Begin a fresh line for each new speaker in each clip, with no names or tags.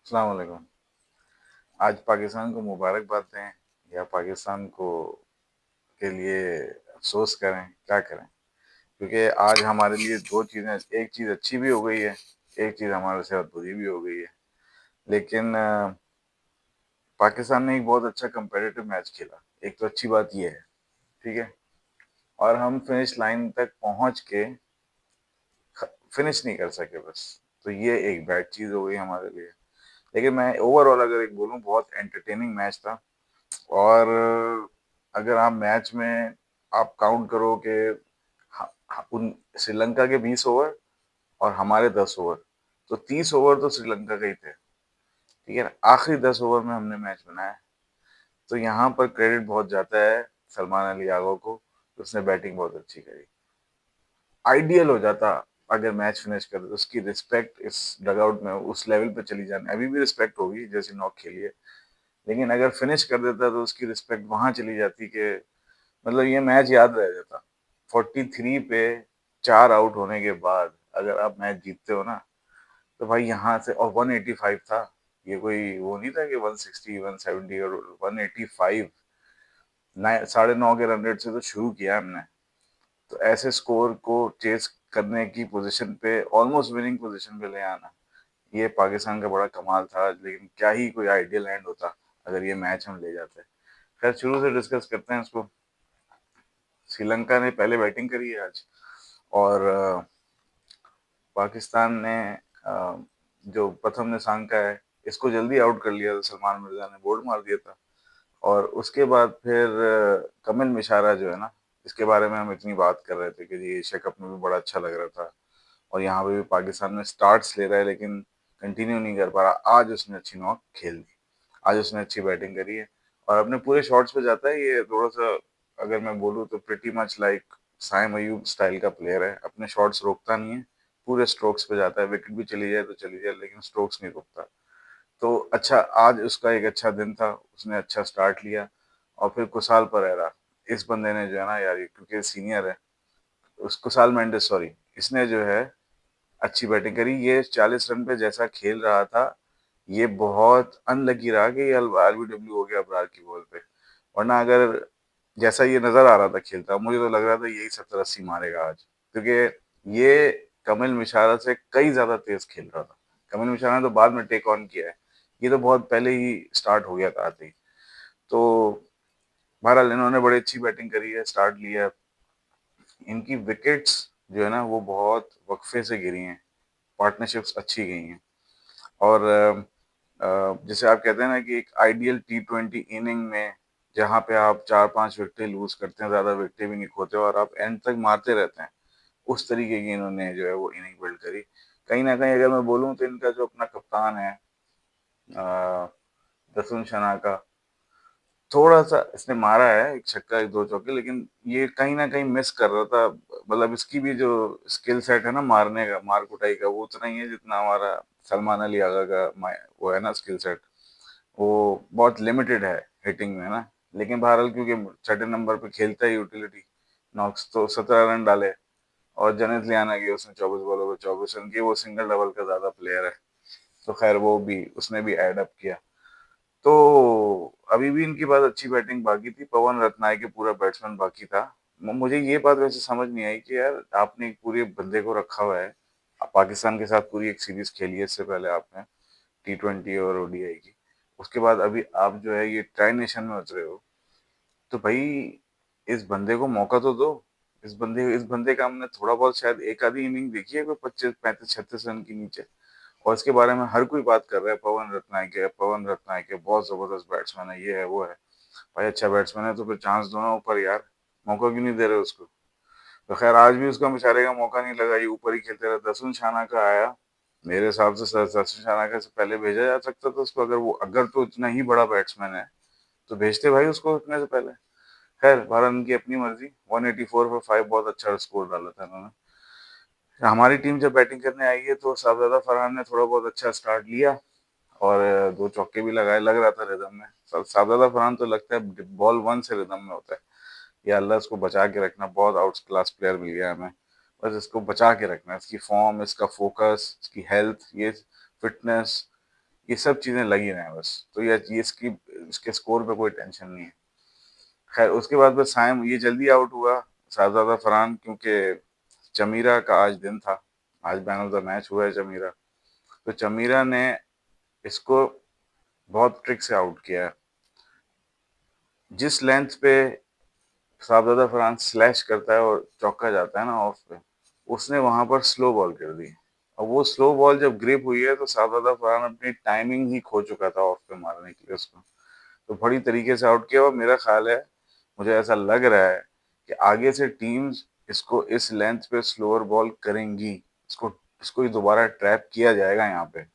अस्सलाम वालेकुम। आज पाकिस्तान को मुबारकबाद दें या पाकिस्तान को के लिए अफ़सोस करें, क्या करें? क्योंकि आज हमारे लिए 2 चीज़ें, एक चीज़ अच्छी भी हो गई है, एक चीज़ हमारे साथ बुरी भी हो गई है। लेकिन पाकिस्तान ने एक बहुत अच्छा कम्पेटिटिव मैच खेला, एक तो अच्छी बात ये है, ठीक है? और हम फिनिश लाइन तक पहुँच के ख फिनिश नहीं कर सके बस। तो ये एक बैड चीज़ हो गई हमारे लिए। लेकिन मैं ओवरऑल अगर एक बोलूँ, बहुत एंटरटेनिंग मैच था। और अगर आप मैच में आप काउंट करो कि उन श्रीलंका के 20 ओवर और हमारे 10 ओवर, तो 30 ओवर तो श्रीलंका के ही थे, ठीक है ना? आखिरी 10 ओवर में हमने मैच बनाया। तो यहाँ पर क्रेडिट बहुत जाता है सलमान अली यादव को, उसने बैटिंग बहुत अच्छी करी। आइडियल हो जाता अगर मैच फिनिश कर, तो उसकी रिस्पेक्ट इस डगआउट में उस लेवल पे चली जाने, अभी भी रिस्पेक्ट होगी जैसी नॉक खेली है, लेकिन अगर फिनिश कर देता तो उसकी रिस्पेक्ट वहां चली जाती कि मतलब ये मैच याद रह जाता। 43 पे 4 आउट होने के बाद अगर आप मैच जीतते हो ना, तो भाई यहाँ से, और 185 था, ये कोई वो नहीं था कि 160 170 और 185, 9.5 के रन रेट से तो शुरू किया हमने। तो ऐसे स्कोर को चेस करने की पोजीशन पे, ऑलमोस्ट विनिंग पोजीशन पे ले आना, ये पाकिस्तान का बड़ा कमाल था। लेकिन क्या ही कोई आइडियल एंड होता अगर ये मैच हम ले जाते। खैर, शुरू से डिस्कस करते हैं इसको। श्रीलंका ने पहले बैटिंग करी है आज, और पाकिस्तान ने जो प्रथम निशांका है, इसको जल्दी आउट कर लिया था, सलमान मिर्जा ने बोल्ड मार दिया था। और उसके बाद फिर कमिल मिशारा जो है ना, इसके बारे में हम इतनी बात कर रहे थे कि जी एशिया कप में भी बड़ा अच्छा लग रहा था, और यहाँ पे भी पाकिस्तान में स्टार्ट्स ले रहा है, लेकिन कंटिन्यू नहीं कर पा रहा। आज उसने अच्छी नॉक खेल दी, आज उसने अच्छी बैटिंग करी है, और अपने पूरे शॉट्स पे जाता है। ये थोड़ा सा, अगर मैं बोलूँ तो pretty much like Saim Ayub style का प्लेयर है। अपने शॉट्स रोकता नहीं है, पूरे स्ट्रोक्स पे जाता है। विकेट भी चली जाए तो चली जाए, लेकिन स्ट्रोक्स नहीं रोकता। तो अच्छा, आज उसका एक अच्छा दिन था, उसने अच्छा स्टार्ट लिया। और फिर कुशाल परेरा, इस बंदे ने जो है ना यार, क्योंकि सीनियर है, उस कुशाल मेंडिस, सॉरी, इसने जो है अच्छी बैटिंग करी। ये 40 रन पे जैसा खेल रहा था, ये बहुत अनलकी रहा कि ये आरबीडब्ल्यू हो गया अबरार की बॉल पे। वरना अगर जैसा ये नजर आ रहा था खेलता, मुझे तो लग रहा था यही 70-80 मारेगा आज, क्योंकि ये कमिल मिशारा से कई ज्यादा तेज खेल रहा था। कमिल मिशारा ने तो बाद में टेक ऑन किया है, ये तो बहुत पहले ही स्टार्ट हो गया था आते ही। तो बहरहाल इन्होंने बड़ी अच्छी बैटिंग करी है, स्टार्ट लिया है। इनकी विकेट्स जो है ना, वो बहुत वक्फे से गिरी हैं, पार्टनरशिप्स अच्छी गई हैं। और जैसे आप कहते हैं ना कि एक आइडियल T20 इनिंग में, जहाँ पे आप 4-5 विकेटें लूज करते हैं, ज्यादा विकेटें भी नहीं खोते और आप एंड तक मारते रहते हैं, उस तरीके की इन्होंने जो है वो इनिंग बिल्ड करी। कहीं ना कहीं अगर मैं बोलूँ तो इनका जो अपना कप्तान है, दसुन शना का, थोड़ा सा इसने मारा है एक छक्का एक दो चौके, लेकिन ये कहीं ना कहीं मिस कर रहा था। मतलब इसकी भी जो स्किल सेट है ना, मारने का, मार कुटाई का, वो उतना ही है जितना हमारा सलमान अली आगा का वो है ना स्किल सेट, वो बहुत लिमिटेड है हिटिंग में ना। लेकिन बहरहाल, क्योंकि छठे नंबर पे खेलता है यूटिलिटी नॉक्स, तो 17 रन डाले। और जनित लियाना की उसने 24 बॉलों पे 24 रन की, वो सिंगल डबल का ज्यादा प्लेयर है। तो खैर, वो भी उसने भी एड अप किया। तो अभी भी इनकी बात अच्छी बैटिंग बाकी थी, पवन रत्नायके पूरा बैट्समैन बाकी था। मुझे ये बात वैसे समझ नहीं आई कि यार, आपने एक पूरे बंदे को रखा हुआ है, पाकिस्तान के साथ पूरी एक सीरीज खेली है इससे पहले आपने, T20 और ओडीआई की, उसके बाद अभी आप जो है ये ट्राई नेशन में उतरे हो, तो भाई इस बंदे को मौका तो दो। इस बंदे का हमने थोड़ा बहुत शायद एक आधी इनिंग देखी है कोई 25 35 36 रन के नीचे, और इसके बारे में हर कोई बात कर रहा है, पवन रत्नायके बहुत जबरदस्त बैट्समैन है, ये है वो है। भाई अच्छा बैट्समैन है तो फिर चांस दो ना ऊपर यार, मौका क्यों नहीं दे रहे उसको? तो खैर, आज भी उसका बेचारे का मौका नहीं लगा, ये ऊपर ही खेलते रहे। दसुन शाना का आया, मेरे हिसाब से दसुन शाना का से पहले भेजा जा सकता था उसको, अगर तो इतना ही बड़ा बैट्समैन है तो भेजते भाई उसको उतने से पहले। खैर, भारत की अपनी मर्जी, 184 for 5 बहुत अच्छा स्कोर डाला था इन्होंने। हमारी टीम जब बैटिंग करने आई है, तो साबजादा फरहान ने थोड़ा बहुत अच्छा स्टार्ट लिया, और दो चौके भी लगाए, लग रहा था रिदम में। साबजादा फरहान तो लगता है बॉल वन से रिदम में होता है। या अल्लाह इसको बचा के रखना, बहुत आउट क्लास प्लेयर मिल गया हमें। बस इसको बचा के रखना, इसकी फॉर्म, इसका फोकस, इसकी हेल्थ, ये फिटनेस, ये सब चीज़ें लगी रहें बस। तो ये इसकी इसके स्कोर पे कोई टेंशन नहीं है। खैर उसके बाद बस साइम ये जल्दी आउट हुआ, शाहज़ादा फरहान, क्योंकि चमीरा का आज दिन था। आज मैन ऑफ द मैच हुआ है चमीरा। तो चमीरा ने इसको बहुत ट्रिक से आउट किया है। जिस लेंथ पे साहबजादा फरहान स्लैश करता है और चौका जाता है ना ऑफ पे, उसने वहां पर स्लो बॉल कर दी। और वो स्लो बॉल जब ग्रिप हुई है तो साहबजादा फरहान अपनी टाइमिंग ही खो चुका था ऑफ पे मारने के लिए उसको। तो बड़ी तरीके से आउट किया। और मेरा ख्याल है, मुझे ऐसा लग रहा है कि आगे से टीम्स इसको इस लेंथ पे स्लोअर बॉल करेंगी। इसको इसको ही दोबारा ट्रैप किया जाएगा यहाँ पे।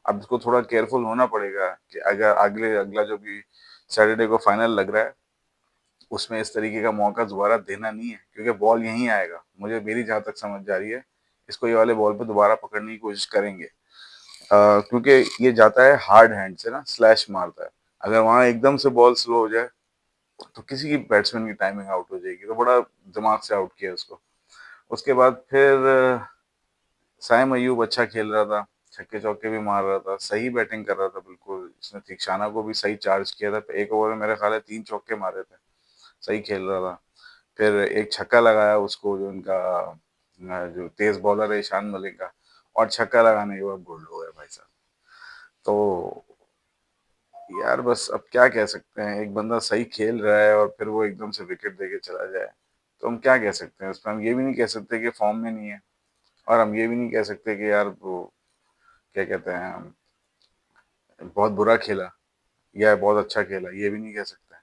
अब इसको थोड़ा केयरफुल होना पड़ेगा कि अगर अगले अगला जो भी सैटरडे को फाइनल लग रहा है उसमें इस तरीके का मौका दोबारा देना नहीं है, क्योंकि बॉल यहीं आएगा। मुझे मेरी जहां तक समझ जा रही है, इसको ये वाले बॉल पे दोबारा पकड़ने की कोशिश करेंगे। क्योंकि ये जाता है हार्ड हैंड से ना, स्लैश मारता है। अगर वहां एकदम से बॉल स्लो हो जाए तो किसी की बैट्समैन की टाइमिंग आउट हो जाएगी। तो बड़ा दिमाग से आउट किया उसको। उसके बाद फिर साइम अयूब अच्छा खेल रहा था, छक्के चौके भी मार रहा था, सही बैटिंग कर रहा था बिल्कुल। इसने तीक्षाना को भी सही चार्ज किया था। एक ओवर में मेरे ख्याल है 3 चौके मारे थे। सही खेल रहा था। फिर एक छक्का लगाया उसको, जो इनका जो तेज बॉलर है ईशान मलिक का। और छक्का लगाने के बाद बोल्ड हो गया भाई साहब। तो यार बस अब क्या कह सकते हैं, एक बंदा सही खेल रहा है और फिर वो एकदम से विकेट देके चला जाए, तो हम क्या कह सकते हैं उसमें। हम ये भी नहीं कह सकते कि फॉर्म में नहीं है, और हम ये भी नहीं कह सकते कि यार वो क्या कहते हैं, बहुत बुरा खेला या बहुत अच्छा खेला, ये भी नहीं कह सकते।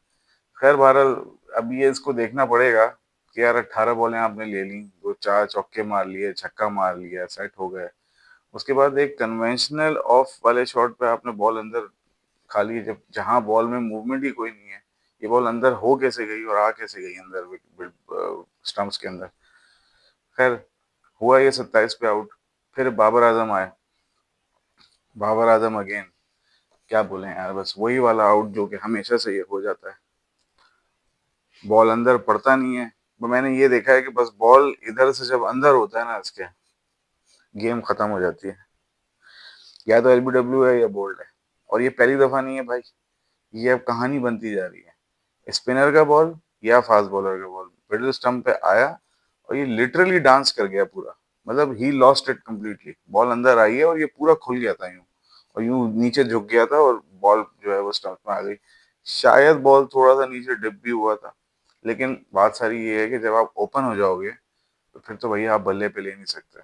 खैर बहरहाल, अब ये इसको देखना पड़ेगा कि यार 18 बॉलें आपने ले ली, दो चार चौके मार लिए, छक्का मार लिया, सेट हो गए। उसके बाद एक कन्वेंशनल ऑफ वाले शॉट पे आपने बॉल अंदर खाली, जब जहां बॉल में मूवमेंट ही कोई नहीं है, ये बॉल अंदर हो कैसे गई और आ कैसे गई अंदर स्टंप्स के अंदर। खैर हुआ ये 27 पे आउट। फिर बाबर आजम आए। बाबर आजम अगेन, क्या बोले यार, बस वही वाला आउट जो कि हमेशा से ये हो जाता है। बॉल अंदर पड़ता नहीं है। तो मैंने ये देखा है कि बस बॉल इधर से जब अंदर होता है ना इसके, गेम खत्म हो जाती है। या तो एलबीडब्ल्यू है या बोल्ड है। और ये पहली दफा नहीं है भाई, ये अब कहानी बनती जा रही है। स्पिनर का बॉल या फास्ट बॉलर का बॉल मिडिल स्टंप पे आया और ये लिटरली डांस कर गया पूरा। मतलब he lost it completely. Ball अंदर आई है और ये पूरा खुल गया था यूं, और यूं नीचे झुक गया था और बॉल जो है वो स्टंप में आ गई। शायद बॉल थोड़ा सा नीचे डिप भी हुआ था, लेकिन बात सारी ये है कि जब आप ओपन हो जाओगे तो फिर तो भैया आप बल्ले पे ले नहीं सकते।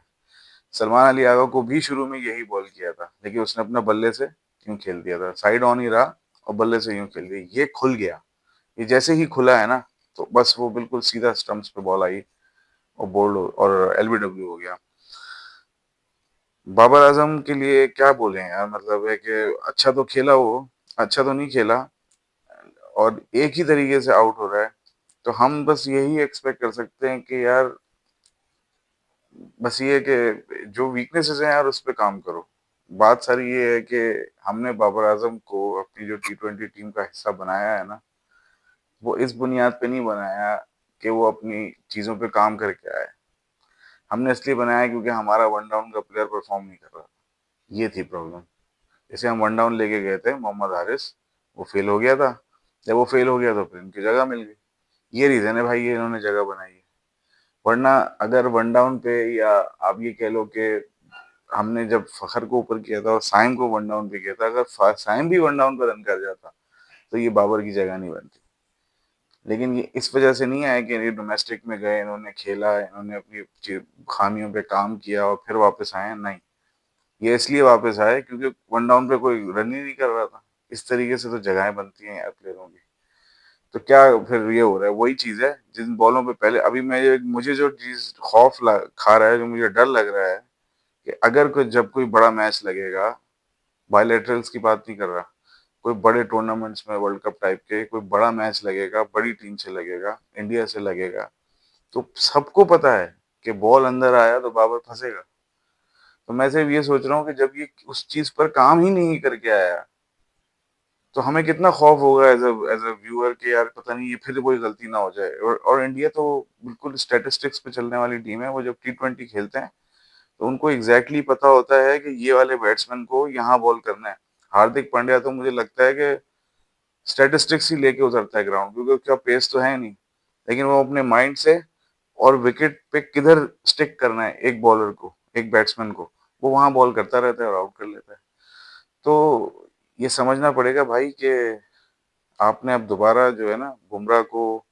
सलमान अली आगा को भी शुरू में यही बॉल किया था, लेकिन उसने अपना बल्ले से यूं खेल दिया था, साइड ऑन ही रहा और बल्ले से यूं खेल दिया। ये खुल गया। ये जैसे ही खुला है ना, तो बस वो बिल्कुल सीधा स्टंप्स पे बॉल आई और बोल्ड और एलबीडब्ल्यू हो गया। बाबर आजम के लिए क्या बोले यार, मतलब है कि अच्छा तो खेला वो, अच्छा तो नहीं खेला, और एक ही तरीके से आउट हो रहा है। तो हम बस यही एक्सपेक्ट कर सकते हैं कि यार, बस ये कि जो वीकनेसेस हैं यार उस पे काम करो। बात सारी ये है कि हमने बाबर आजम को अपनी जो T20 टीम का हिस्सा बनाया है ना, वो इस बुनियाद पे नहीं बनाया कि वो अपनी चीजों पे काम करके आए। हमने इसलिए बनाया क्योंकि हमारा वन डाउन का प्लेयर परफॉर्म नहीं कर रहा। ये थी प्रॉब्लम। जैसे हम वन डाउन लेके गए थे मोहम्मद हारिस, वो फेल हो गया था। जब वो फेल हो गया तो फिर इनकी जगह मिल गई। ये रीजन है भाई, ये इन्होंने जगह बनाई है। वरना अगर वन डाउन पे, या आप ये कह लो कि हमने जब फखर को ऊपर किया था और साइम को वन डाउन पे किया था, अगर साइम भी वन डाउन पर रन कर जाता तो ये बाबर की जगह नहीं बनती। लेकिन ये इस वजह से नहीं आया कि ये डोमेस्टिक में गए, इन्होंने खेला, इन्होंने अपनी खामियों पे काम किया और फिर वापस आए, नहीं। ये इसलिए वापस आए क्योंकि वन डाउन पे कोई रन ही नहीं कर रहा था। इस तरीके से तो जगहें बनती हैं यार प्लेयरों की। तो क्या फिर ये हो रहा है, वही चीज है जिन बॉलों पे पहले, अभी मैं मुझे जो चीज खा रहा है, जो मुझे डर लग रहा है कि अगर कोई जब कोई बड़ा मैच लगेगा, बायलैटरल्स की बात नहीं कर रहा, कोई बड़े टूर्नामेंट्स में वर्ल्ड कप टाइप के कोई बड़ा मैच लगेगा, बड़ी टीम से लगेगा, इंडिया से लगेगा, तो सबको पता है कि बॉल अंदर आया तो बाबर फंसेगा। तो मैं सिर्फ ये सोच रहा हूँ कि जब ये उस चीज पर काम ही नहीं करके आया, तो हमें कितना खौफ होगा एज अ व्यूअर कि यार पता नहीं ये फिर कोई गलती ना हो जाए। और इंडिया तो बिल्कुल स्टैटिस्टिक्स पे चलने वाली टीम है। वो जब T20 खेलते हैं तो उनको एग्जैक्टली पता होता है कि ये वाले बैट्समैन को यहाँ बॉल करना है। हार्दिक पांड्या तो मुझे लगता है कि स्टैटिस्टिक्स ही लेके उतरता है ग्राउंड, क्योंकि उसका पेस तो है नहीं, लेकिन वो अपने माइंड से और विकेट पे किधर स्टिक करना है एक बॉलर को, एक बैट्समैन को, वो वहां बॉल करता रहता है और आउट कर लेता है। तो ये समझना पड़ेगा भाई कि आपने अब दोबारा जो है ना बुमराह को,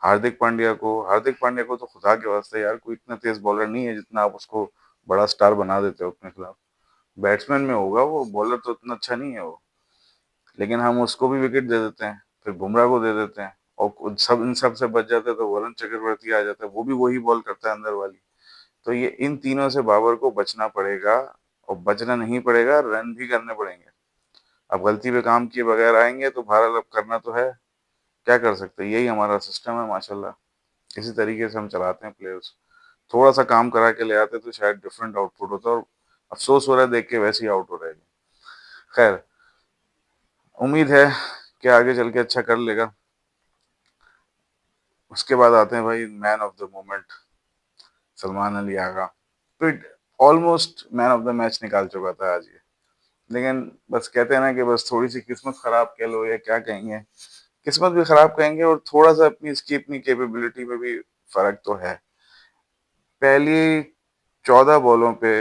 हार्दिक पांड्या को तो खुदा के वास्ते यार, कोई इतना तेज बॉलर नहीं है जितना आप उसको बड़ा स्टार बना देते हो अपने खिलाफ। बैट्समैन में होगा वो, बॉलर तो उतना अच्छा नहीं है वो, लेकिन हम उसको भी विकेट दे देते हैं, फिर बुमराह को दे देते हैं, और सब इन सब से बच जाते हैं तो वरुण चक्रवर्ती आ जाता है, वो भी वही बॉल करता है अंदर वाली। तो ये इन तीनों से बाबर को बचना पड़ेगा, और बचना नहीं पड़ेगा, रन भी करने पड़ेंगे। अब गलती पे काम किए बगैर आएंगे तो भारत अब करना तो है, क्या कर सकते हैं, यही हमारा सिस्टम है माशाल्लाह। इसी तरीके से हम चलाते हैं प्लेयर्स। थोड़ा सा काम करा के ले आते तो शायद डिफरेंट आउटपुट होता, और अफसोस हो रहा है देख के वैसे ही आउट हो रहे हैं। खैर, उम्मीद है कि आगे चल के अच्छा कर लेगा। उसके बाद आते हैं भाई man of the moment, Salman Ali Agha. तो almost man of the match निकाल चुका था आज ये, लेकिन बस कहते हैं ना कि बस थोड़ी सी किस्मत खराब कह लो या क्या कहेंगे, किस्मत भी खराब कहेंगे, और थोड़ा सा अपनी कैपेबिलिटी में भी फर्क तो है। पहली 14 बॉलों पे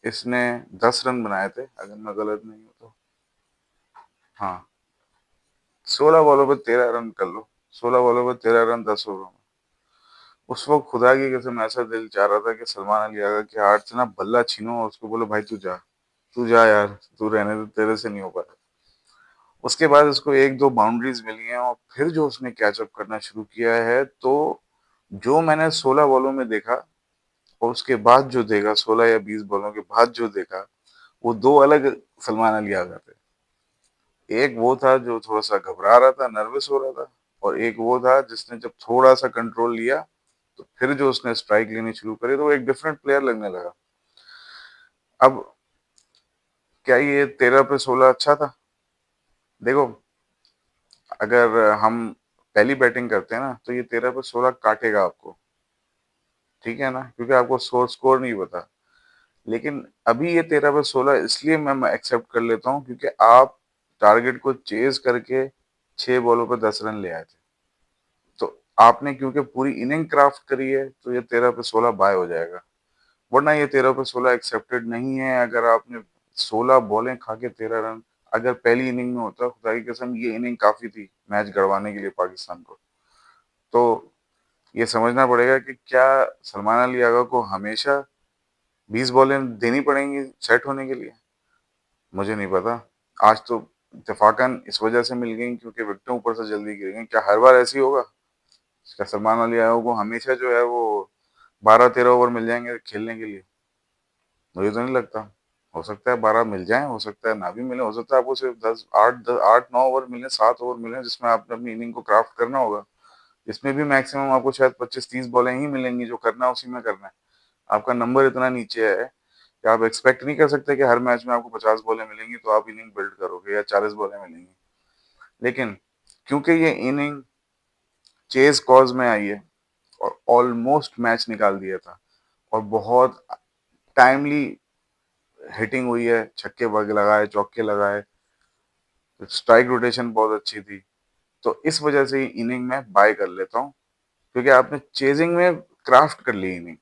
इसने 10 रन बनाए थे, अगर मैं गलत नहीं हूँ तो। हाँ, 16 बॉलों पे 13 रन कर लो, 16 बॉलों पे 13 रन 10 ओवरों में। उस वक्त खुदा की कसम ऐसा दिल चाह रहा था कि सलमान अली आगा के हाथ से ना बल्ला छीनो और उसको बोलो भाई तू जा यार, तू रहने दे, तेरे से नहीं हो पाया। उसके बाद उसको एक दो बाउंड्रीज मिली हैं, और फिर जो उसने कैचअप करना शुरू किया है, तो जो मैंने 16 बॉलों में देखा और उसके बाद जो देखा, 16 या 20 बॉलों के बाद जो देखा, वो दो अलग सलमान अली आगा थे। एक वो था जो थोड़ा सा घबरा रहा था, नर्वस हो रहा था, और एक वो था जिसने जब थोड़ा सा कंट्रोल लिया तो फिर जो उसने स्ट्राइक लेनी शुरू करी, तो वो एक डिफरेंट प्लेयर लगने लगा। अब क्या ये 13 पे 16 अच्छा था? देखो, अगर हम पहली बैटिंग करते हैं ना तो ये 13 पे 16 काटेगा आपको, ठीक है ना, क्योंकि आपको स्कोर नहीं पता। लेकिन अभी ये 13 पे 16 इसलिए मैं एक्सेप्ट कर लेता हूँ क्योंकि आप टारगेट को चेज करके 6 बॉलों पे 10 रन ले आए थे। तो आपने क्योंकि पूरी इनिंग क्राफ्ट करी है, तो ये 13 पे 16 बाय हो जाएगा, वरना ये 13 पे 16 एक्सेप्टेड नहीं है। अगर आपने 16 बॉलें खा के 13 रन, अगर पहली इनिंग में होता, खुदा की कसम ये इनिंग काफी थी मैच गड़वाने के लिए पाकिस्तान को। तो ये समझना पड़ेगा कि क्या सलमान अली आगा को हमेशा 20 बॉलें देनी पड़ेंगी सेट होने के लिए, मुझे नहीं पता। आज तो इत्तेफाकन इस वजह से मिल गई क्योंकि विकेटें ऊपर से जल्दी गिर गई, क्या हर बार ऐसे ही होगा? क्या सलमान अली आगा को हमेशा जो है वो 12-13 ओवर मिल जाएंगे खेलने के लिए? मुझे तो नहीं लगता। हो सकता है 12 मिल जाए, हो सकता है ना भी मिले, हो सकता है आपको सिर्फ 8-9 ओवर मिले, 7 ओवर मिले, जिसमें आपने अपनी इनिंग को क्राफ्ट करना होगा। इसमें भी मैक्सिमम आपको शायद 25-30 बॉलें ही मिलेंगी, जो करना है उसी में करना है। आपका नंबर इतना नीचे है कि आप एक्सपेक्ट नहीं कर सकते कि हर मैच में आपको 50 बॉलें मिलेंगी तो आप इनिंग बिल्ड करोगे, या 40 बॉलें मिलेंगी। लेकिन क्योंकि ये इनिंग चेज कॉज में आई है, और ऑलमोस्ट मैच निकाल दिया था, और बहुत टाइमली हिटिंग हुई है, छक्के वग लगाए, चौके लगाए, स्ट्राइक रोटेशन बहुत अच्छी थी, तो इस वजह से इनिंग में बाय कर लेता हूँ, क्योंकि आपने चेजिंग में क्राफ्ट कर ली इनिंग,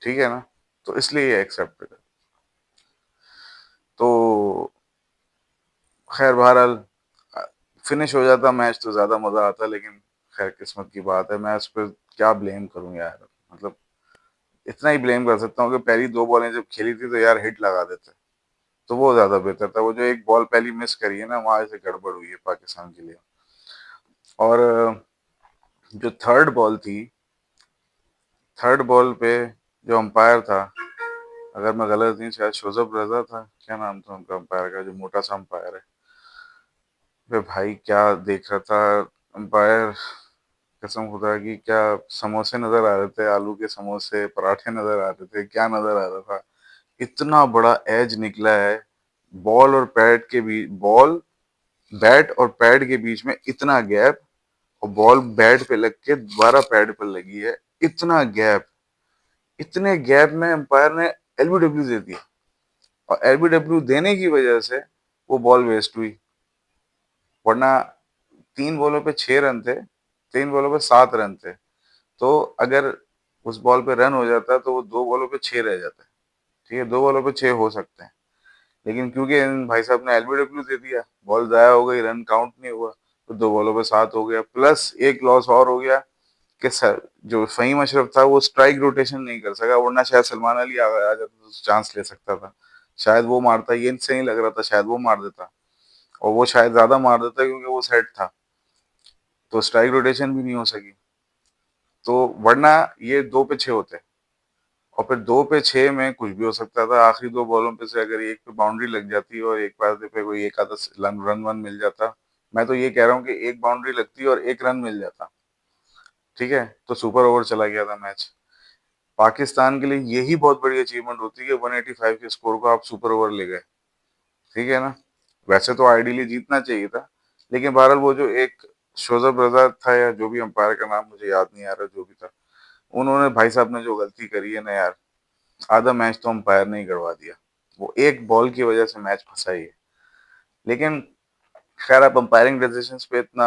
ठीक है ना, तो इसलिए ये एक्सेप्ट है। तो खैर बहरहाल, फिनिश हो जाता मैच तो ज्यादा मजा आता, लेकिन खैर किस्मत की बात है, मैं उस पर क्या ब्लेम करूं यार, मतलब इतना ही ब्लेम कर सकता हूँ कि पहली 2 बॉलें जब खेली थी तो यार हिट लगा देते, तो वो ज्यादा बेहतर था। वो जो एक बॉल पहली मिस करी है ना, वहां से गड़बड़ हुई है पाकिस्तान के लिए। और जो थर्ड बॉल पे जो अंपायर था, अगर मैं गलत नहीं, शायद शोजब रजा था, क्या नाम था उनका अंपायर का, जो मोटा सा अंपायर है। वे भाई क्या देख रहा था अंपायर, कसम खुदा की, क्या समोसे नजर आ रहे थे, आलू के समोसे, पराठे नजर आ रहे थे, क्या नजर आ रहा था। इतना बड़ा एज निकला है, बॉल और पैड के बीच, बॉल बैट और पैड के बीच में इतना गैप, और बॉल बैट पे लग के दोबारा पैड पर लगी है, इतना गैप, इतने गैप में अंपायर ने एलबीडब्ल्यू दे दिया। और एलबीडब्ल्यू देने की वजह से वो बॉल वेस्ट हुई, वरना 3 बॉलों पे 6 रन थे, 3 बॉलों पे 7 रन थे। तो अगर उस बॉल पे रन हो जाता तो वो 2 बॉलों पे 6 रह जाते। ठीक है, 2 बॉलों पे 6 हो सकते हैं। लेकिन क्योंकि इन भाई साहब ने एलबीडब्ल्यू दे दिया, बॉल ज़ाया हो गई, रन काउंट नहीं हुआ, तो 2 बॉलों पे 7 हो गया, प्लस एक लॉस और हो गया कि जो फ़हीम अशरफ था वो स्ट्राइक रोटेशन नहीं कर सका, वरना शायद सलमान अली आ जाता तो चांस ले सकता था। शायद वो मारता, ये सही लग रहा था, शायद वो मार देता, और वो शायद ज़्यादा मार देता क्योंकि वो सेट था, तो स्ट्राइक रोटेशन भी नहीं हो सकी। तो वरना ये 2 पे 6 होते, और फिर 2 पे 6 में कुछ भी हो सकता था। आखिरी 2 बॉलों पे से अगर एक पे बाउंड्री लग जाती और एक पासे पे कोई एक आधा रन रन वन मिल जाता, मैं तो ये कह रहा हूँ कि एक बाउंड्री लगती और एक रन मिल जाता, ठीक है, तो सुपर ओवर चला गया था मैच। पाकिस्तान के लिए यही बहुत बड़ी अचीवमेंट होती है, 185 के स्कोर को आप सुपर ओवर ले गए, ठीक है ना। वैसे तो आइडियली जीतना चाहिए था, लेकिन बहरहाल वो जो एक शोजब रजा था, या जो भी अंपायर का नाम मुझे याद नहीं आ रहा, जो भी था, उन्होंने भाई साहब ने जो गलती करी है ना यार, आधा मैच तो अंपायर ने ही गड़वा दिया। वो एक बॉल की वजह से मैच फंसा ही है। लेकिन खैर, आप अंपायरिंग डिसीजंस पे इतना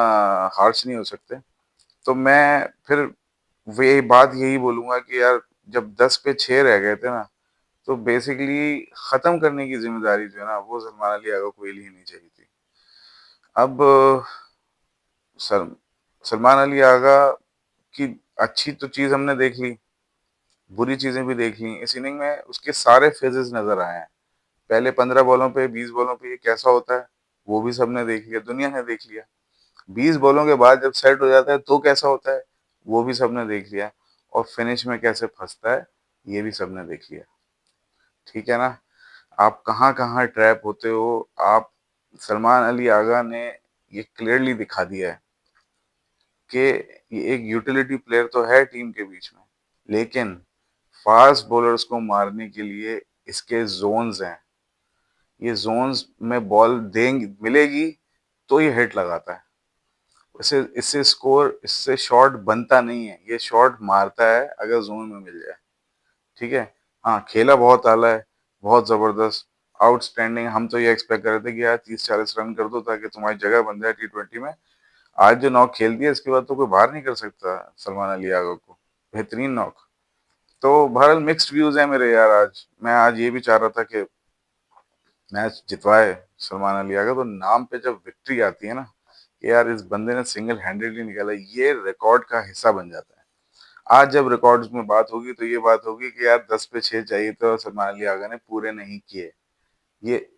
हार्श नहीं हो सकते। तो मैं फिर वो यही बात यही बोलूंगा कि यार, जब 10 पे 6 रह गए थे ना, तो बेसिकली खत्म करने की जिम्मेदारी जो है ना, वो सलमान अली आगा को ही लेनी चाहिए थी। अब सर सलमान अली आगा की अच्छी तो चीज हमने देख ली, बुरी चीजें भी देख ली। इस इनिंग में उसके सारे फेजेस नजर आए हैं। पहले 15 बॉलों पे, 20 बॉलों पे ये कैसा होता है, वो भी सबने देख लिया, दुनिया ने देख लिया। 20 बॉलों के बाद जब सेट हो जाता है तो कैसा होता है, वो भी सबने देख लिया। और फिनिश में कैसे फंसता है, ये भी सबने देख लिया। ठीक है ना। आप कहाँ कहाँ ट्रैप होते हो आप। सलमान अली आगा ने ये क्लियरली दिखा दिया है कि ये एक यूटिलिटी प्लेयर तो है टीम के बीच में, लेकिन फास्ट बॉलर्स को मारने के लिए इसके जोन्स हैं। ये जोन्स में बॉल देंगे, मिलेगी तो ये हिट लगाता है। इससे इससे स्कोर, इससे शॉट बनता नहीं है, ये शॉट मारता है अगर जोन में मिल जाए। ठीक है। हाँ, खेला बहुत आला है, बहुत जबरदस्त, आउटस्टैंडिंग। हम तो ये एक्सपेक्ट कर रहे थे कि यार 30-40 रन कर दो ताकि तुम्हारी जगह बन जाए T20 में। आज जो नॉक खेल दिया, इसके बाद तो कोई बाहर नहीं कर सकता सलमान अली यादव को। बेहतरीन नॉक। तो बहरहाल मिक्स्ड व्यूज है मेरे यार। आज मैं आज ये भी चाह रहा था कि मैच जितवाए सलमान अली यादव, तो नाम पे जब विक्ट्री आती है ना, कि यार इस बंदे ने सिंगल हैंडेडली निकाला, ये रिकॉर्ड का हिस्सा बन जाता है। आज जब रिकॉर्ड्स में बात होगी तो ये बात होगी कि यार 10 पे 6 चाहिए तो सलमान अली आगा ने पूरे नहीं किए। ये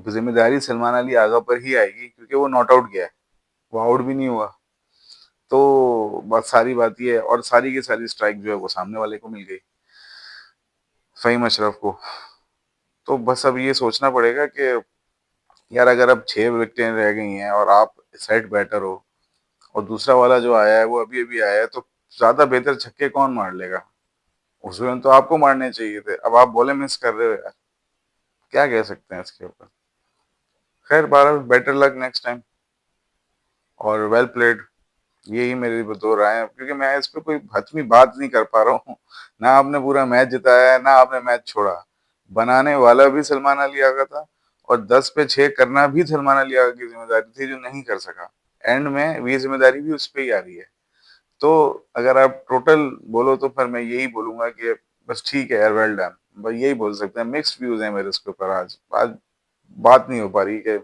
जिम्मेदारी सलमान अली आगा पर ही आएगी, क्योंकि वो नॉट आउट गया है, वो आउट भी नहीं हुआ। तो बस सारी बात ये है, और सारी की सारी स्ट्राइक जो है वो सामने वाले को मिल गई, फ़हीम अशरफ को। तो बस अब ये सोचना पड़ेगा कि यार, अगर अब 6 विकेटें रह गई हैं और आप सेट बैटर हो, और दूसरा वाला जो आया है वो अभी अभी आया है, तो ज्यादा बेहतर छक्के कौन मार लेगा। उसमें तो आपको मारने चाहिए थे, अब आप बॉले मिस कर रहे हो यार। क्या कह सकते हैं इसके ऊपर। खैर, बहरहाल बेटर लक नेक्स्ट टाइम, और वेल प्लेड। यही मेरी दो राय है, क्योंकि मैं इस पे कोई हतमी बात नहीं कर पा रहा हूँ। ना आपने पूरा मैच जिताया है, ना आपने मैच छोड़ा। बनाने वाला भी सलमान अली आगा था, और 10 पे 6 करना भी सलमान अली आगा की जिम्मेदारी थी, जो नहीं कर सका। एंड में ये जिम्मेदारी भी उस पर ही आ रही है। तो अगर आप टोटल बोलो तो फिर मैं यही बोलूंगा कि बस ठीक है यार, वेल डन। बस यही बोल सकते हैं। मिक्स्ड व्यूज हैं मेरे इसके ऊपर। आज आज बात नहीं हो पा रही कि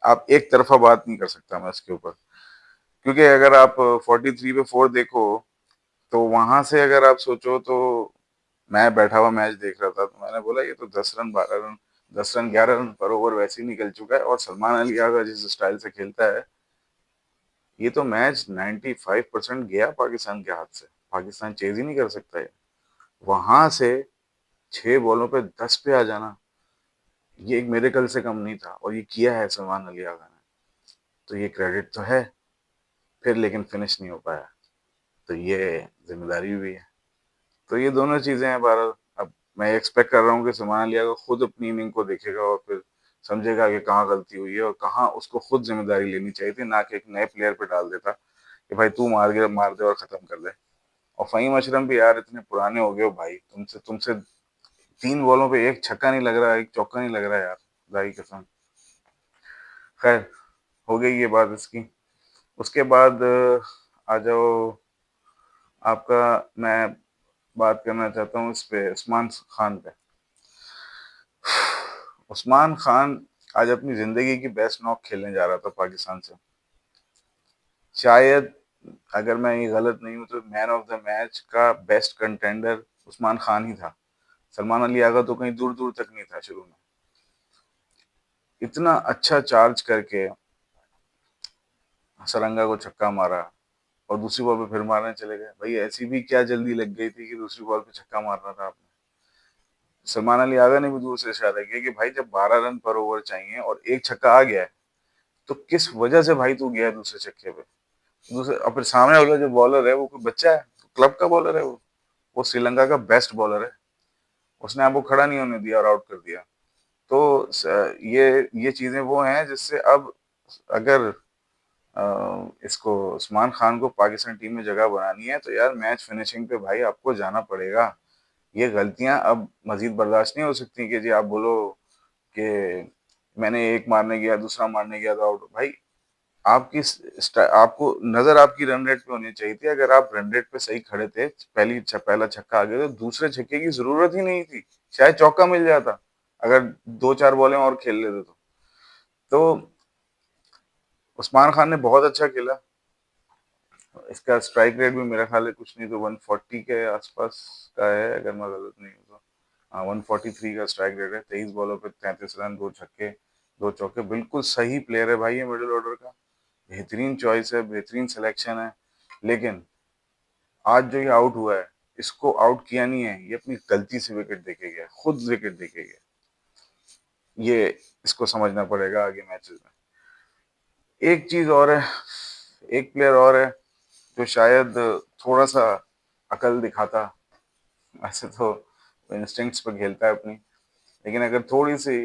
आप एक तरफा बात नहीं कर सकता मैं इसके ऊपर। क्योंकि अगर आप 43 पे 4 देखो, तो वहां से अगर आप सोचो, तो मैं बैठा हुआ मैच देख रहा था, तो मैंने बोला ये तो 10 रन 12 रन, 10 रन 11 रन पर ओवर वैसे ही निकल चुका है। और सलमान अली आगा जिस स्टाइल से खेलता है, ये तो मैच 95% गया पाकिस्तान के हाथ से। पाकिस्तान चेज ही नहीं कर सकता है। वहां से 6 बॉलों पे 10 पे आ जाना, ये एक मिरेकल से कम नहीं था, और ये किया है सलमान अली आगा ने। तो ये क्रेडिट तो है, फिर लेकिन फिनिश नहीं हो पाया, तो ये जिम्मेदारी भी है। तो ये दोनों चीजें हैं बहरहाल। अब मैं एक्सपेक्ट कर रहा हूँ कि सलमान अली आगा खुद अपनी इनिंग को देखेगा, और फिर समझेगा कि कहाँ गलती हुई है और कहाँ उसको खुद जिम्मेदारी लेनी चाहिए थी, ना कि एक नए प्लेयर पे डाल देता कि भाई तू मार दे और खत्म कर दे। और फ़हीम अशरफ भी यार, इतने पुराने हो गए हो भाई, तुमसे तुमसे 3 बॉलों पे एक छक्का नहीं लग रहा, एक चौका नहीं लग रहा यार, खुदा की कसम। खैर, हो गई ये बात इसकी। उसके बाद आ जाओ आपका, मैं बात करना चाहता हूँ इस पे, उस्मान खान पे। उस्मान खान आज अपनी जिंदगी की बेस्ट नॉक खेलने जा रहा था पाकिस्तान से। शायद, अगर मैं ये गलत नहीं हूं तो मैन ऑफ द मैच का बेस्ट कंटेंडर उस्मान खान ही था। सलमान अली आगा तो कहीं दूर दूर तक नहीं था शुरू में। इतना अच्छा चार्ज करके सरंगा को छक्का मारा, और दूसरी बॉल पे फिर मारने चले गए। भाई ऐसी भी क्या जल्दी लग गई थी कि दूसरी बॉल पे छक्का मारना था आपने? सलमान अली आगा ने भी दूर से इशारा किया कि भाई जब 12 रन पर ओवर चाहिए और एक छक्का आ गया है, तो किस वजह से भाई तू गया है दूसरे छक्के पे? दूसरे, और फिर सामने वाला जो बॉलर है वो कोई बच्चा है? क्लब का बॉलर है वो श्रीलंका का बेस्ट बॉलर है। उसने आपको खड़ा नहीं होने दिया और आउट कर दिया। तो ये चीजें वो हैं जिससे अब, अगर इसको उस्मान खान को पाकिस्तान टीम में जगह बनानी है तो यार मैच फिनिशिंग पे भाई आपको जाना पड़ेगा। ये गलतियां अब मजीद बर्दाश्त नहीं हो सकती कि जी आप बोलो कि मैंने एक मारने गया, दूसरा मारने गया तो आउट। भाई आपकी आपको नजर आपकी रन रेट पे होनी चाहिए थी। अगर आप रन रेट पे सही खड़े थे, पहला छक्का आ गया तो दूसरे छक्के की जरूरत ही नहीं थी। शायद चौका मिल जाता अगर दो चार बॉलें और खेल लेते तो उस्मान खान ने बहुत अच्छा खेला। इसका स्ट्राइक रेट भी मेरा ख्याल है कुछ नहीं तो 140 के आसपास का है, अगर मैं गलत नहीं हूँ तो। हाँ, 143 का स्ट्राइक रेट है। 23 बॉलों पे 33 रन, दो छक्के, दो चौके। बिल्कुल सही प्लेयर है भाई ये मिडिल ऑर्डर का। बेहतरीन चॉइस है, बेहतरीन सिलेक्शन है। लेकिन आज जो ये आउट हुआ है, इसको आउट किया नहीं है, ये अपनी गलती से विकेट देके गया, खुद विकेट देके गया। ये इसको समझना पड़ेगा आगे मैचेस में। एक चीज और है, एक प्लेयर और है जो शायद थोड़ा सा अकल दिखाता। वैसे तो इंस्टिंक्ट्स पर खेलता है अपनी, लेकिन अगर थोड़ी सी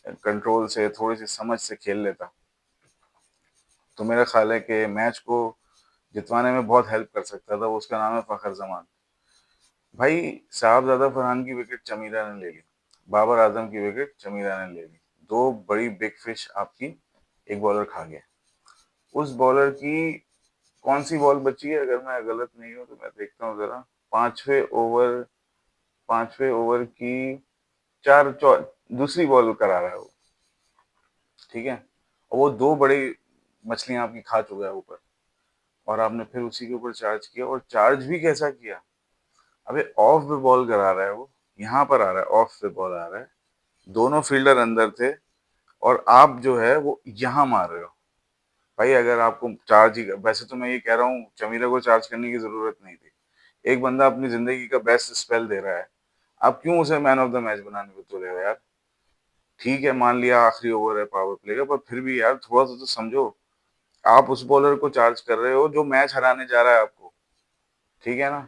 कंट्रोल से, थोड़ी सी समझ से खेल लेता तो मेरा ख्याल है कि मैच को जितवाने में बहुत हेल्प कर सकता था। वो, उसका नाम है फखर जमान। भाई साहबजादा फरहान की विकेट चमीरा ने ले ली, बाबर आजम की विकेट चमीरा ने ले ली। दो बड़ी बिग फिश आपकी एक बॉलर खा गया। उस बॉलर की कौन सी बॉल बची है, अगर मैं गलत नहीं हूं तो मैं देखता हूँ जरा। पांचवे ओवर, पांचवे ओवर की दूसरी बॉल करा रहा है वो, ठीक है। और वो दो बड़ी मछलियां आपकी खा चुका है ऊपर, और आपने फिर उसी के ऊपर चार्ज किया, और चार्ज भी कैसा किया। अबे ऑफ द बॉल करा रहा है वो, यहाँ पर आ रहा है, ऑफ द बॉल आ रहा है, दोनों फील्डर अंदर थे, और आप जो है वो यहाँ मार रहे हो। भाई अगर आपको चार्ज ही, वैसे तो मैं ये कह रहा हूँ चमीरा को चार्ज करने की जरूरत नहीं थी। एक बंदा अपनी जिंदगी का बेस्ट स्पेल दे रहा है, आप क्यों उसे मैन ऑफ द मैच बनाने को तुले हो यार? ठीक है, मान लिया आखिरी ओवर है पावर प्ले का, पर फिर भी यार थोड़ा सा तो समझो। आप उस बॉलर को चार्ज कर रहे हो जो मैच हराने जा रहा है आपको, ठीक है ना?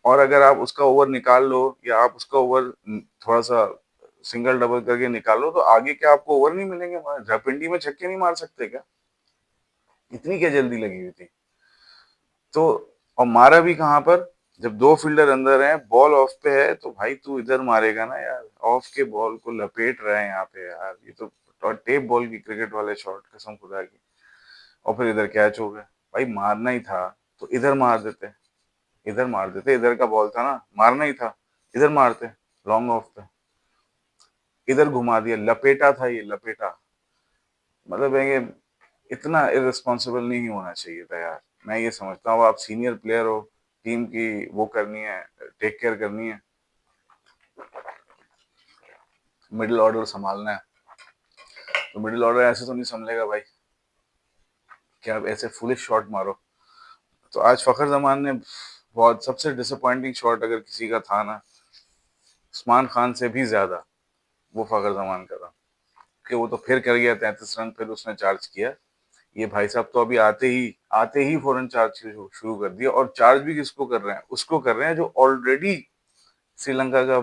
और अगर आप उसका ओवर निकाल लो, या आप उसका ओवर थोड़ा सा सिंगल डबल करके निकाल लो, तो आगे क्या आपको ओवर नहीं मिलेंगे? झापिंडी में छक्के नहीं मार सकते क्या? इतनी क्या जल्दी लगी हुई थी? तो, और मारा भी कहाँ पर, जब दो फील्डर अंदर हैं, बॉल ऑफ पे है, तो भाई तू इधर मारेगा ना यार। ऑफ के बॉल को लपेट रहे हैं यहाँ पे यार, ये तो और टेप बॉल की क्रिकेट वाले शॉट, कसम खुदा की। और फिर इधर कैच हो गया। भाई मारना ही था तो इधर मार देते, इधर मार देते, इधर का बॉल था ना, मारना ही था, इधर मारते, लॉन्ग ऑफ पे। इधर घुमा दिया, लपेटा था ये, लपेटा। मतलब है ये, इतना इररिस्पॉन्सिबल नहीं होना चाहिए था यार। मैं ये समझता हूँ आप सीनियर प्लेयर हो, टीम की वो करनी है, टेक केयर करनी है, मिडिल ऑर्डर संभालना है, तो मिडिल ऑर्डर ऐसे तो नहीं संभलेगा भाई कि आप ऐसे फुलिश शॉट मारो। तो आज फखर जमान ने बहुत, सबसे डिसअपॉइंटिंग शॉट अगर किसी का था ना, उस्मान खान से भी ज्यादा वो फखर जमान का था। कि वो तो फिर कर गया 33 रन, फिर उसने चार्ज किया। ये भाई साहब तो अभी आते ही फौरन चार्ज शुरू कर दिया। और चार्ज भी किसको कर रहे हैं? उसको कर रहे हैं जो ऑलरेडी श्रीलंका का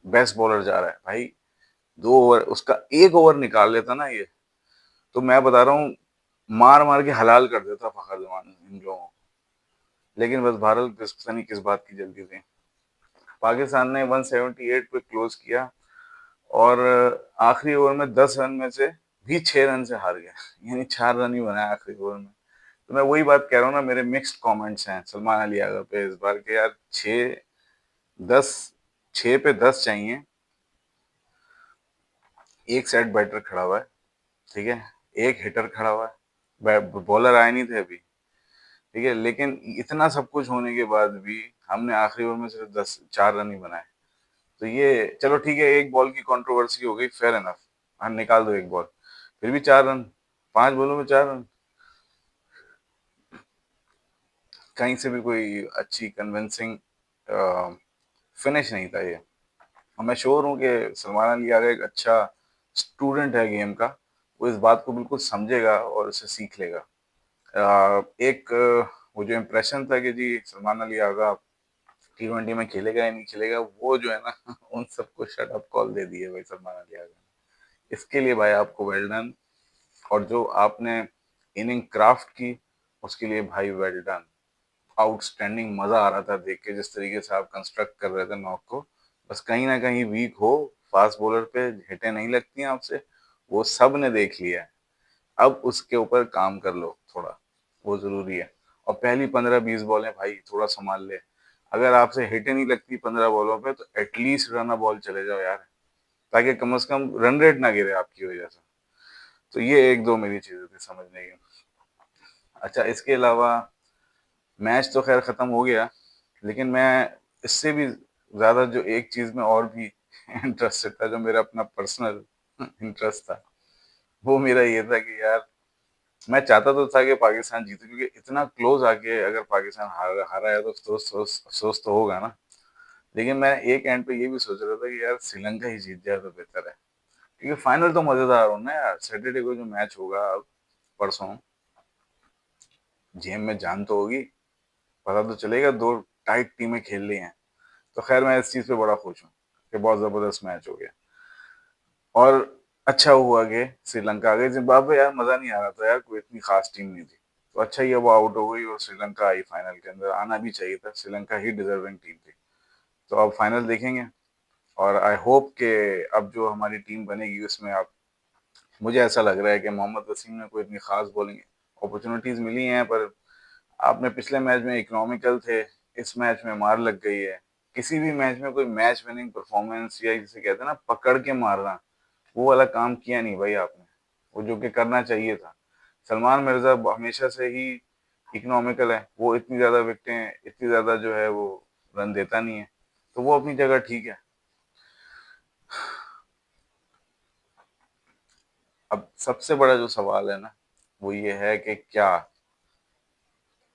बेस्ट बॉलर जा रहा है भाई। 2 ओवर, उसका एक ओवर निकाल लेता ना ये, तो मैं बता रहा हूँ मार मार के हलाल कर देता फखर जमान इन लोगों को। लेकिन बस भारत पता नहीं किस बात की जल्दी थी। पाकिस्तान ने 178 पे क्लोज किया, और आखिरी ओवर में 10 रन में से भी 6 रन से हार गया। यानी 4 रन ही बनाया आखिरी ओवर में। तो मैं वही बात कह रहा हूँ ना, मेरे मिक्स्ड कमेंट्स हैं सलमान अली यादव पे इस बार के यार। 6 10 6 पे 10 चाहिए। एक सेट बैटर खड़ा हुआ है, ठीक है, एक हिटर खड़ा हुआ है, बॉलर आए नहीं थे अभी, ठीक है, लेकिन इतना सब कुछ होने के बाद भी हमने आखिरी ओवर में सिर्फ 4 रन ही बनाए। तो ये चलो ठीक है, एक बॉल की कंट्रोवर्सी हो गई, फेयर एनफ, हाँ निकाल दो एक बॉल, फिर भी 4 रन, 5 बॉलों में 4 रन, कहीं से भी कोई अच्छी कन्विंसिंग फिनिश नहीं था ये। और मैं श्योर हूँ कि सलमान अली आगे एक अच्छा स्टूडेंट है गेम का, वो इस बात को बिल्कुल समझेगा और इसे सीख लेगा। एक वो जो इम्प्रेशन था कि जी सलमान अली आगा T20 में खेलेगा या नहीं खेलेगा, वो जो है ना उन सबको शट अप कॉल दे दी है भाई सलमान अली आगा ने। इसके लिए भाई आपको वेल डन। और जो आपने इनिंग क्राफ्ट की, उसके लिए भाई वेल डन। आउटस्टैंडिंग, मजा आ रहा था देख के जिस तरीके से आप कंस्ट्रक्ट कर रहे थे नॉक को। बस कहीं ना कहीं वीक हो, फास्ट बॉलर पे हिटें नहीं लगती हैं आपसे, वो सब ने देख लिया है। अब उसके ऊपर काम कर लो थोड़ा, वो जरूरी है। और पहली 15-20 बॉलें भाई थोड़ा संभाल ले। अगर आपसे हिटें नहीं लगती 15 बॉलों पे, तो एटलीस्ट रन बॉल चले जाओ यार, ताकि कम से कम रन रेट ना गिरे आपकी वजह से। तो ये एक दो मेरी चीजें थी समझने की। अच्छा, इसके अलावा मैच तो खैर खत्म हो गया, लेकिन मैं इससे भी ज्यादा जो एक चीज में और भी इंटरेस्टेड था, जो मेरा अपना पर्सनल इंटरेस्ट था, वो मेरा ये था कि यार मैं चाहता तो था कि पाकिस्तान जीते, क्योंकि इतना क्लोज आके अगर पाकिस्तान हारा है तो अफसोस तो होगा ना। लेकिन मैं एक एंड पे ये भी सोच रहा था कि यार श्रीलंका ही जीत जाए तो बेहतर है, क्योंकि फाइनल तो मजेदार हो ना यार। सैटरडे को जो मैच होगा अब, परसों, जेब में जान तो होगी, पता तो चलेगा, दो टाइट टीमें खेल रही हैं। तो खैर मैं इस चीज पे बड़ा खुश हूँ कि बहुत जबरदस्त मैच हो गया। और अच्छा हुआ कि श्रीलंका आ गई। जिम्बाब्वे यार मजा नहीं आ रहा था यार, कोई इतनी खास टीम नहीं थी। तो अच्छा ही है वो आउट हो गई और श्रीलंका आई फाइनल के अंदर। आना भी चाहिए था, श्रीलंका ही डिजर्विंग टीम थी। तो अब फाइनल देखेंगे। और आई होप कि अब जो हमारी टीम बनेगी उसमें आप, मुझे ऐसा लग रहा है कि मोहम्मद वसीम ने कोई इतनी खास बॉलिंग अपॉर्चुनिटीज मिली हैं, पर आपने पिछले मैच में इकोनॉमिकल थे, इस मैच में मार लग गई है। किसी भी मैच में कोई मैच विनिंग परफॉर्मेंस, या जिसे कहते हैं ना पकड़ के मारना, वो वाला काम किया नहीं भाई आपने, वो जो कि करना चाहिए था। सलमान मिर्जा हमेशा से ही इकोनॉमिकल है, वो इतनी ज्यादा विकेटें, इतनी ज्यादा जो है वो रन देता नहीं है, तो वो अपनी जगह ठीक है। अब सबसे बड़ा जो सवाल है ना, वो ये है कि क्या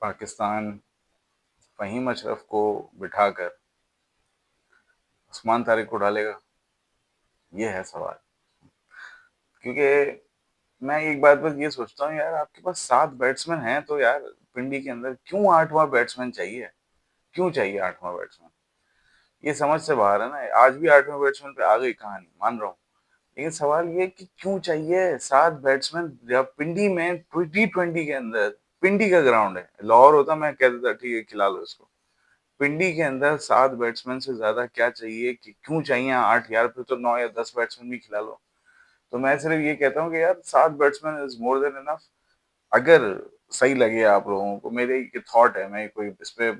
पाकिस्तान फहीम अशरफ को बिठाकर उस्मान तारिक को डालेगा, ये है सवाल। क्योंकि मैं एक बात बस ये सोचता हूँ यार, आपके पास 7 बैट्समैन हैं, तो यार पिंडी के अंदर क्यों 8वां बैट्समैन चाहिए? क्यों चाहिए 8वां बैट्समैन? ये समझ से बाहर है ना। आज भी 8वें बैट्समैन पे आ गई कहानी, मान रहा हूँ, लेकिन सवाल ये कि क्यों चाहिए 7 बैट्समैन जब पिंडी में T20 के अंदर, पिंडी का ग्राउंड है, लाहौर होता मैं कह देता ठीक है खिला लो इसको। पिंडी के अंदर 7 बैट्समैन से ज्यादा क्या चाहिए, कि क्यों चाहिए 8 यार? फिर तो 9 या 10 बैट्समैन भी खिला लो। तो मैं सिर्फ ये कहता हूँ कि यार 7 batsman is more than enough. अगर सही लगे आप लोगों को, मेरे एक थॉट है, मैं कोई इस पे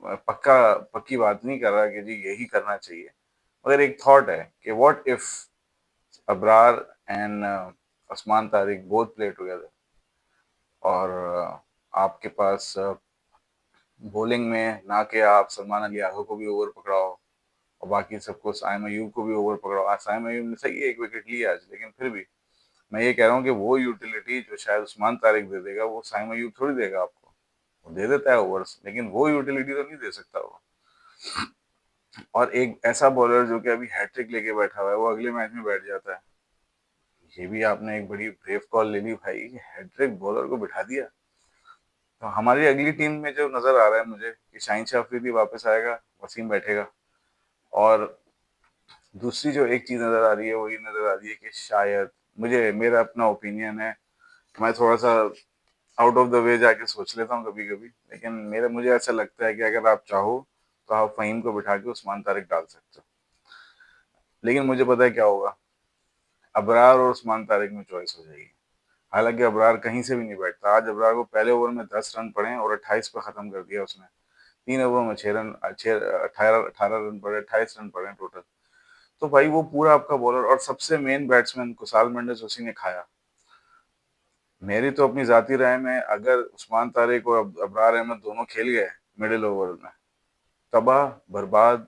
पक्का पक्की बात नहीं कर रहा कि जी यही करना चाहिए, मगर एक थॉट है कि what if Abrar and Usman Tariq both play together, और आपके पास बॉलिंग में ना कि आप सलमान अली यादव को भी ओवर पकड़ाओ और बाकी सबको, साइम अयूब को भी ओवर पकड़ाओ। आज साइम अयूब ने सही है 1 विकेट लिया आज, लेकिन फिर भी मैं ये कह रहा हूँ कि वो यूटिलिटी जो शायद उस्मान तारिक दे देगा, वो साइम अयूब थोड़ी देगा आपको। वो दे देता है ओवर्स, लेकिन वो यूटिलिटी तो नहीं दे सकता वो। और एक ऐसा बॉलर जो कि अभी हैट्रिक लेके बैठा हुआ है, वो अगले मैच में बैठ जाता है। ये भी आपने एक बड़ी ब्रेव कॉल ले ली भाई, हैट्रिक बॉलर को बिठा दिया। तो हमारी अगली टीम में जो नजर आ रहा है मुझे, कि शाहिन शाह अफरीदी वापस आएगा, वसीम बैठेगा। और दूसरी जो एक चीज नजर आ रही है, वो ये नजर आ रही है कि शायद, मुझे, मेरा अपना ओपिनियन है, मैं थोड़ा सा आउट ऑफ द वे जाके सोच लेता हूँ कभी कभी, लेकिन मेरा, मुझे ऐसा लगता है कि अगर आप चाहो तो आप फहीम को बिठा के उस्मान तारिक डाल सकते हो। लेकिन मुझे पता है क्या होगा, अबरार और उस्मान तारिक में चॉइस हो जाएगी। हालांकि अबरार कहीं से भी नहीं बैठता। आज अबरार को पहले ओवर में 10 रन पड़े और 28 पे खत्म कर दिया उसने। 3 ओवर में 6 रन, 18 रन पड़े टोटल। तो भाई वो पूरा आपका बॉलर और सबसे मेन बैट्समैन कुशाल मेंडिस उसी ने खाया। मेरी तो अपनी जाती राय में, अगर उस्मान तारिक और अबरार अहमद दोनों खेल गए मिडिल ओवर में, तबाह बर्बाद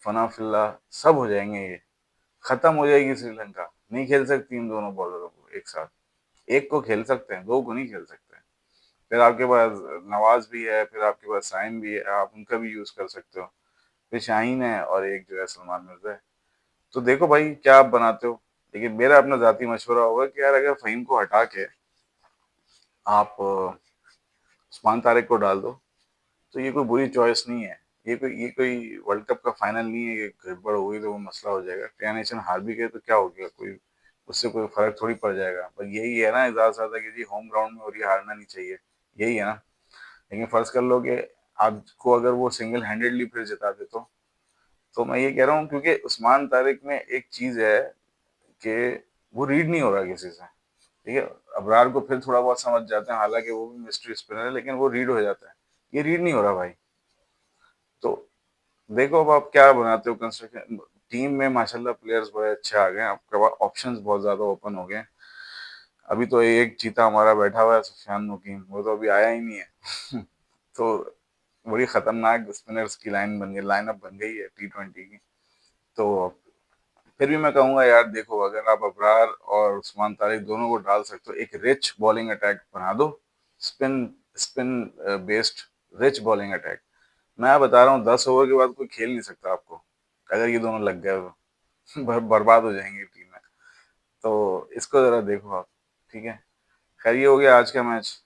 फना फिल्ला सब हो जाएंगे ये। खत्म हो जाएगी श्रीलंका। नहीं खेल सकती इन दोनों बॉलरों को एक साथ। एक को खेल सकते हैं, दो को नहीं खेल सकते। फिर आपके पास नवाज भी है, फिर आपके पास साइम भी है, आप उनका भी यूज कर सकते हो। फिर शाहीन है और एक जो है सलमान मिर्जा है। तो देखो भाई क्या आप बनाते हो। लेकिन मेरा अपना जाती मशवरा होगा कि यार अगर फ़हीम को हटा के आप उस्मान तारिक को डाल दो, तो ये कोई बुरी चॉइस नहीं है। ये कोई वर्ल्ड कप का फाइनल नहीं है कि गड़बड़ हो गई तो वो मसला हो जाएगा। टेन नेशन हार भी गए तो क्या हो गया, कोई उससे कोई फर्क थोड़ी पड़ जाएगा। पर यही है ना ज़्यादा से ज़्यादा कि जी होम ग्राउंड में और ये हारना नहीं चाहिए, यही है ना। लेकिन फर्ज कर लो कि आपको अगर वो सिंगल हैंडेडली फिर जिता दे तो मैं ये कह रहा हूँ, क्योंकि उस्मान तारिक में एक चीज़ है कि वो रीड नहीं हो रहा किसी से। ठीक है। अबरार को फिर थोड़ा बहुत समझ जाते हैं, हालांकि वो भी मिस्ट्री स्पिनर है, लेकिन वो रीड हो जाता है। ये रीड नहीं हो रहा भाई। तो देखो अब आप क्या बनाते हो कंस्ट्रक्शन। टीम में माशाल्लाह प्लेयर्स बड़े अच्छे आ गए हैं, आपके पास ऑप्शंस बहुत ज्यादा ओपन हो गए हैं। अभी तो एक चीता हमारा बैठा हुआ है सुफियान मुकीम, वो तो अभी आया ही नहीं है। तो बड़ी खतरनाक स्पिनर्स की लाइनअप बन गई है T20 की। तो फिर भी मैं कहूंगा यार, देखो अगर आप अबरार और उस्मान तारिक दोनों को डाल सकते हो, एक रिच बॉलिंग अटैक बना दो। Spin spin based rich bowling attack. मैं बता रहा हूँ 10 ओवर के बाद कोई खेल नहीं सकता आपको, अगर ये दोनों लग गए तो। बर्बाद हो जाएंगी टीमें। तो इसको जरा देखो आप। ठीक है। खैर ये हो गया आज का मैच।